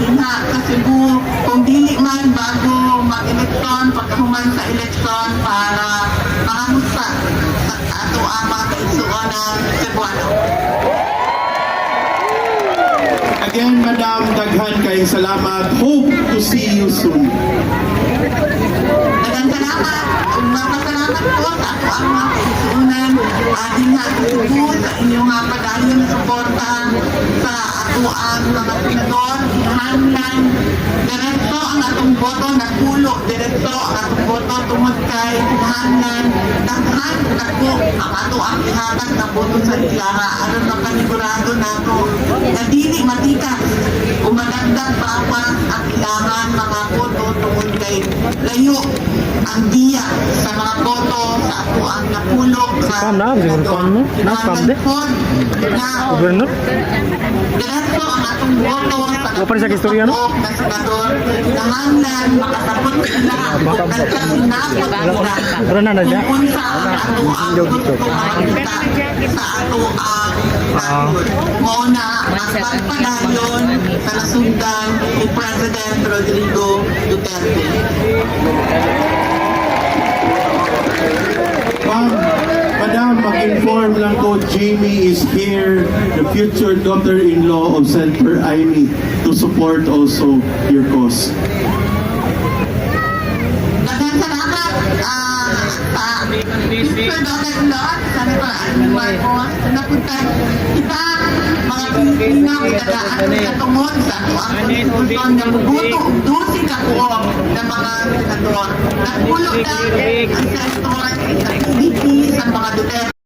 dinha sa Cebu, kung dili man bago mag-eleksyon, pagkahuman sa eleksyon para makamusta sa ato ang mga kaigsuon ng Cebuano. Again, Madam, daghan kay salamat. Hope to see you soon. Daghang salamat. Magpasalamat po sa ato ang mga kaigsuonan dinha sa Cebu sa inyong padayon na suporta sa ato ang mga senador. Kinahanglan diretso ang atong boto, napulo diretso ang atong boto tungod kay kinahanglan daghan dako ang ato ang ihatag na boto sa ilaha aron mapanigurado nato na dili matikas o madagdag pawas ang ilangan mga boto tungod kay layo ang diya sa mga boto sa ato ang napulok na Gobernur? diretso ang atong boto sa Apa sa istorya no? na senador, kinahanglan makasabot sila nagkasinapot nila Rana na siya? kung sa ato ang gusto makita sa ato ang nayon. Mauna, magpagpadayon sa nasundan ni President Rodrigo Duterte. Madam, mag-inform lang ko, Jamie is here, the future daughter-in-law of Senator Amy, to support also your cause. Daghang salamat sa future daughter-in-law, Senator Amy Marcos, napuntan kita, mga Pilipino, itagaan sa tungod sa ato ang konstitusyon na bubuto og 12 ka kuwang ng mga senador. Nagpulot na ang senador sa PDP sa mga Duterte.